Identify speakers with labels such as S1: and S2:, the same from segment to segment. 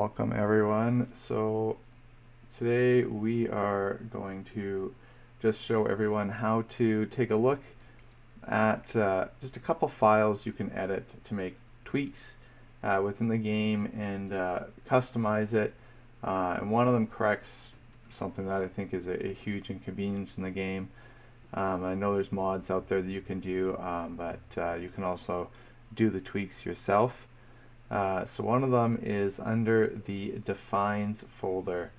S1: Welcome everyone. So today we are going to just show everyone how to take a look at just a couple files you can edit to make tweaks within the game and customize it. And one of them corrects something that I think is a huge inconvenience in the game. I know there's mods out there that you can do, but you can also do the tweaks yourself. So one of them is under the defines folder.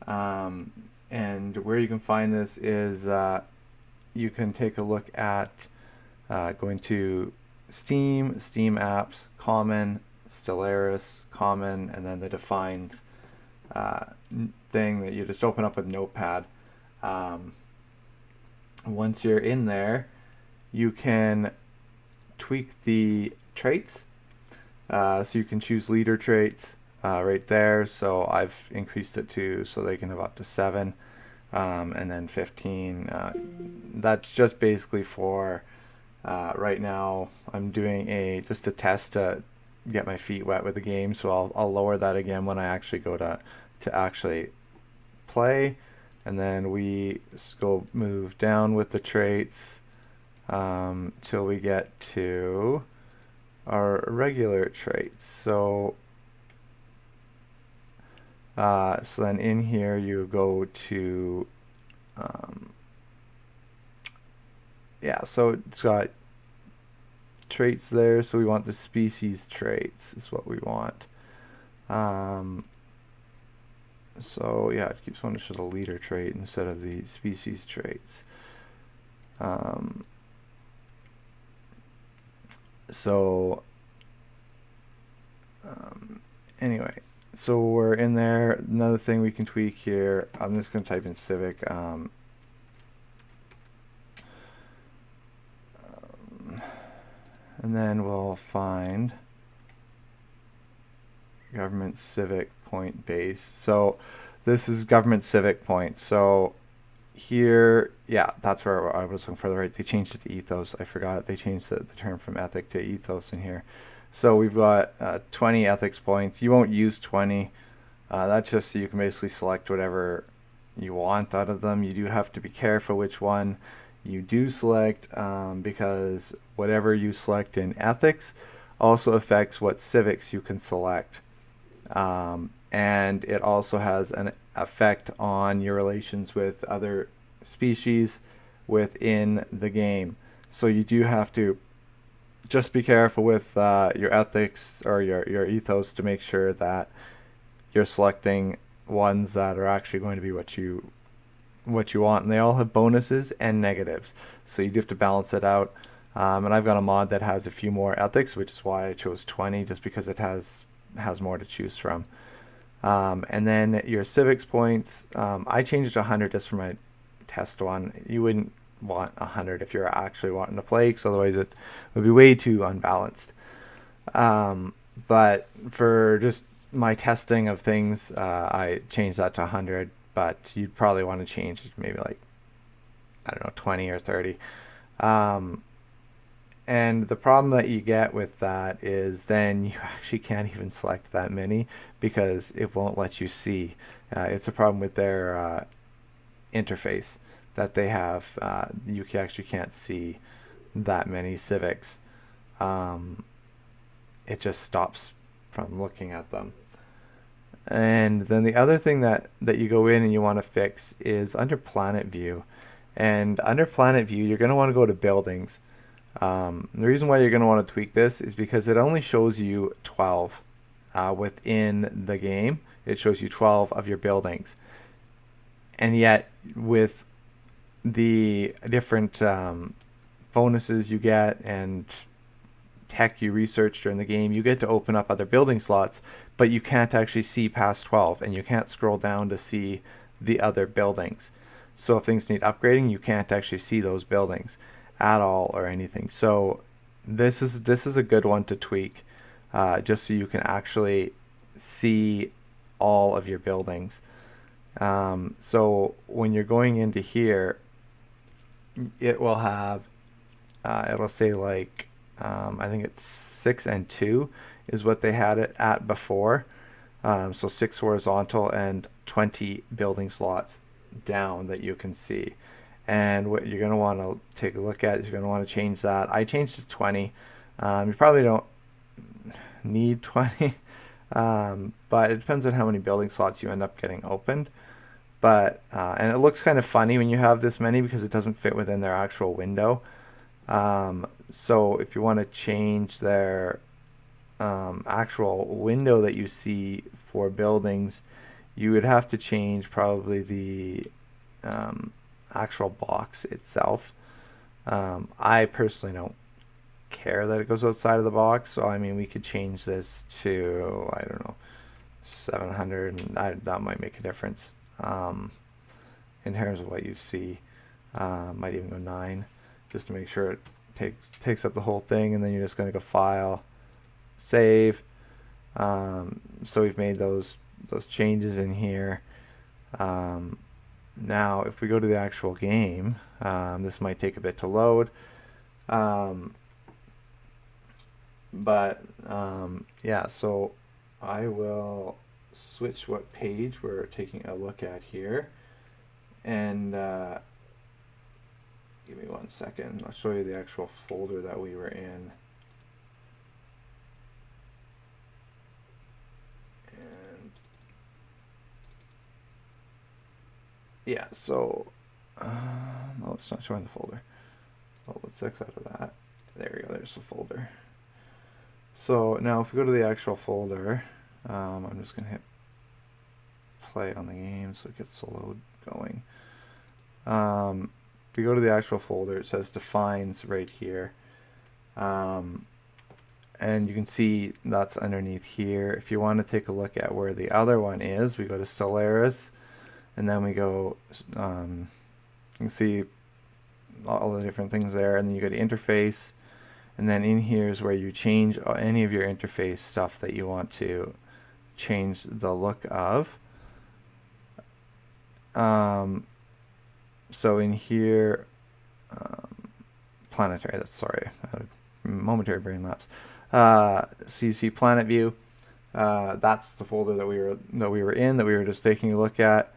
S1: And where you can find this is you can take a look at going to Steam, Steam apps, common, Stellaris, common, and then the defines thing that you just open up with Notepad. Once you're in there, you can tweak the traits. So you can choose leader traits right there. So I've increased it to so they can have up to 7 and then 15. That's just basically for right now. I'm doing just a test to get my feet wet with the game. So I'll lower that again when I actually go to actually play. And then we go move down with the traits till we get to our regular traits. So so then in here you go to so it's got traits there, so we want the species traits is what we want. So yeah, it keeps wanting to show the leader trait instead of the species traits. Anyway, so we're in there. Another thing we can tweak here, I'm just going to type in civic. And then we'll find government civic point base. So this is government civic points. So here, yeah, that's where I was looking for. Right, they changed it to ethos. I forgot they changed the term from ethic to ethos in here. So we've got 20 ethics points. You won't use 20. That's just so you can basically select whatever you want out of them. You do have to be careful which one you do select because whatever you select in ethics also affects what civics you can select. And it also has an effect on your relations with other species within the game. So you do have to just be careful with your ethics or your ethos to make sure that you're selecting ones that are actually going to be what you want. And they all have bonuses and negatives, so you do have to balance it out. And I've got a mod that has a few more ethics, which is why I chose 20, just because it has more to choose from. And then your civics points, I changed it to 100 just for my test one. You wouldn't want 100 if you're actually wanting to play, because otherwise it would be way too unbalanced. But for just my testing of things, I changed that to 100, but you'd probably want to change it maybe like, I don't know, 20 or 30. And the problem that you get with that is then you actually can't even select that many because it won't let you see. It's a problem with their interface that they have. You actually can't see that many civics. It just stops from looking at them. And then the other thing that you go in and you want to fix is under planet view. And under planet view, you're going to want to go to buildings. The reason why you're going to want to tweak this is because it only shows you 12 within the game. It shows you 12 of your buildings. And yet with the different bonuses you get and tech you research during the game, you get to open up other building slots, but you can't actually see past 12, and you can't scroll down to see the other buildings. So if things need upgrading, you can't actually see those buildings at all or anything. So this is a good one to tweak, just so you can actually see all of your buildings. So when you're going into here, it will have it'll say like I think it's 6 and 2 is what they had it at before. So 6 horizontal and 20 building slots down that you can see. And what you're going to want to take a look at is you're going to want to change that. I changed to 20. You probably don't need 20, but it depends on how many building slots you end up getting opened. But and it looks kind of funny when you have this many because it doesn't fit within their actual window. So if you want to change their actual window that you see for buildings, you would have to change probably the actual box itself. I personally don't care that it goes outside of the box, so I mean we could change this to, I don't know, 700, and that might make a difference in terms of what you see. Might even go 9 just to make sure it takes up the whole thing, and then you're just going to go File, Save. So we've made those changes in here. Now if we go to the actual game, this might take a bit to load, but yeah, so I will switch what page we're taking a look at here, and give me 1 second. I'll show you the actual folder that we were in. And yeah, so no, it's not showing the folder. Oh, let's X out of that. There we go, there's the folder. So now if we go to the actual folder, I'm just going to hit play on the game so it gets the load going. If we go to the actual folder, it says defines right here. And you can see that's underneath here. If you want to take a look at where the other one is, we go to Stellaris, and then we go, you can see all the different things there, and then you go to interface, and then in here is where you change any of your interface stuff that you want to change the look of. So in here, Planetary, sorry, momentary brain lapse. So you see Planet View. That's the folder that we were in, that we were just taking a look at.